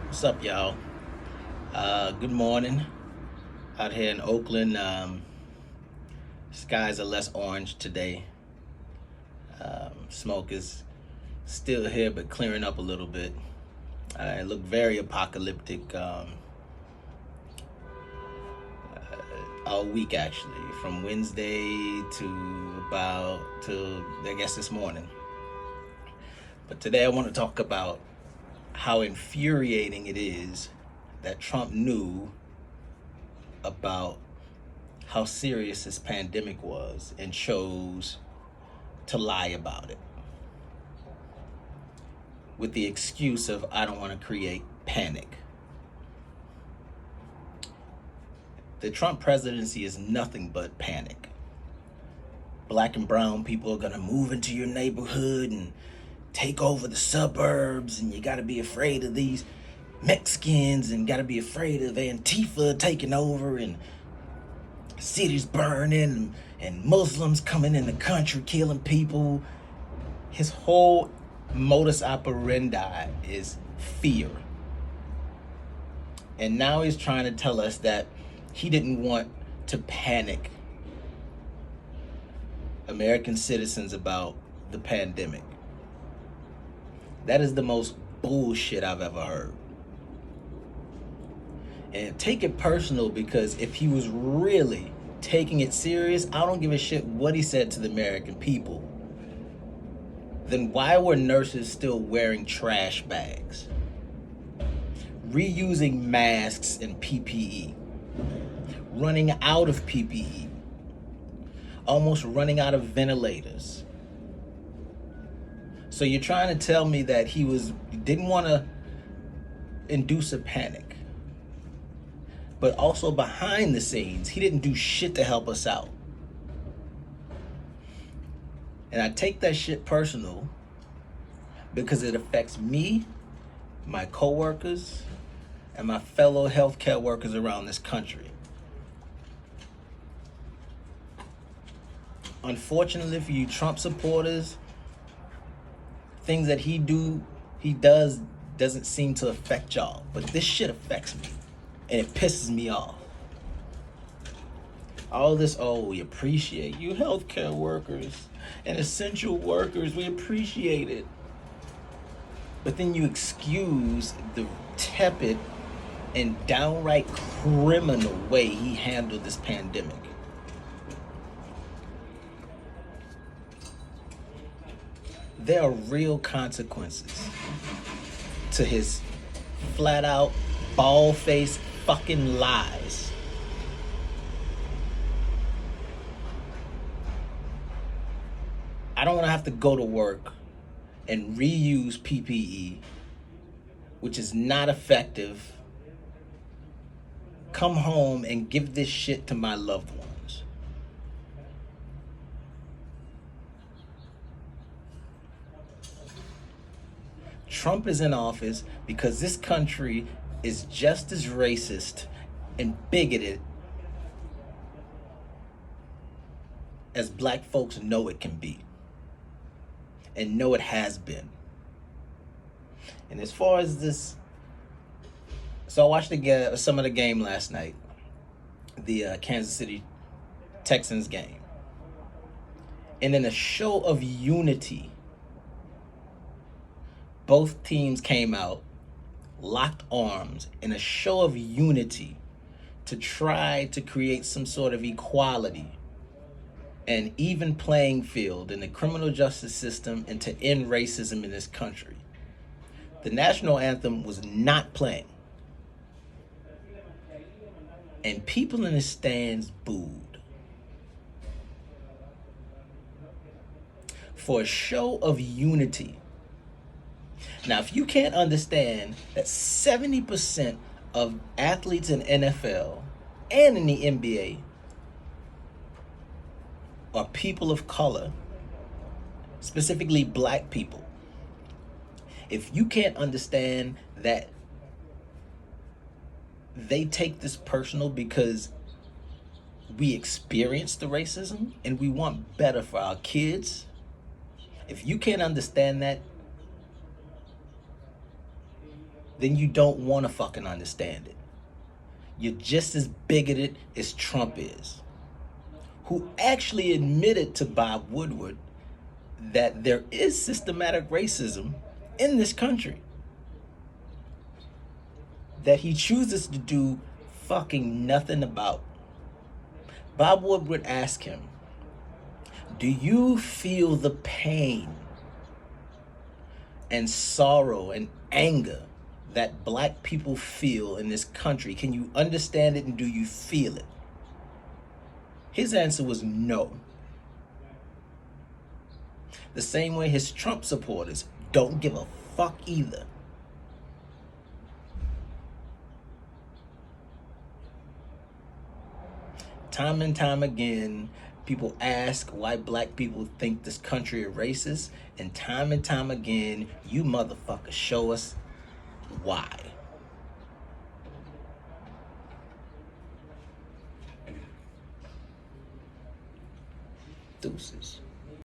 What's up, y'all? Good morning. Out here in Oakland, skies are less orange today. Smoke is still here, but clearing up a little bit. It looked very apocalyptic all week, actually, from Wednesday to about to I guess this morning. But today, I want to talk about how infuriating it is that Trump knew about how serious this pandemic was and chose to lie about it with the excuse of, I don't want to create panic. The Trump presidency is nothing but panic. Black and brown people are going to move into your neighborhood and take over the suburbs, and you got to be afraid of these Mexicans and got to be afraid of Antifa taking over and cities burning and Muslims coming in the country killing people. His whole modus operandi is fear. And now he's trying to tell us that he didn't want to panic American citizens about the pandemic. That is the most bullshit I've ever heard. And take it personal, because if he was really taking it serious, I don't give a shit what he said to the American people. Then why were nurses still wearing trash bags? Reusing masks and PPE? Running out of PPE? Almost running out of ventilators? So you're trying to tell me that he didn't want to induce a panic, but also behind the scenes, he didn't do shit to help us out. And I take that shit personal because it affects me, my coworkers, and my fellow healthcare workers around this country. Unfortunately for you Trump supporters, things that he does doesn't seem to affect y'all, but this shit affects me, and it pisses me off. All this, oh, we appreciate you healthcare workers and essential workers, we appreciate it. But then you excuse the tepid and downright criminal way he handled this pandemic. There are real consequences to his flat out, bald faced fucking lies. I don't want to have to go to work and reuse PPE, which is not effective, come home and give this shit to my loved ones. Trump is in office because this country is just as racist and bigoted as black folks know it can be, and know it has been. And as far as this, so I watched some of the game last night, the Kansas City Texans game. And in a show of unity, both teams came out, locked arms in a show of unity to try to create some sort of equality and even playing field in the criminal justice system and to end racism in this country. The national anthem was not playing, and people in the stands booed. For a show of unity. Now, if you can't understand that 70% of athletes in NFL and in the NBA are people of color, specifically black people, if you can't understand that they take this personal because we experienced the racism and we want better for our kids, if you can't understand that, then you don't want to fucking understand it. You're just as bigoted as Trump is, who actually admitted to Bob Woodward that there is systematic racism in this country that he chooses to do fucking nothing about. Bob Woodward asked him, do you feel the pain and sorrow and anger that black people feel in this country? Can you understand it and do you feel it? His answer was no. The same way his Trump supporters don't give a fuck either. Time and time again, people ask why black people think this country is racist, and time again, you motherfuckers show us why. Deuces.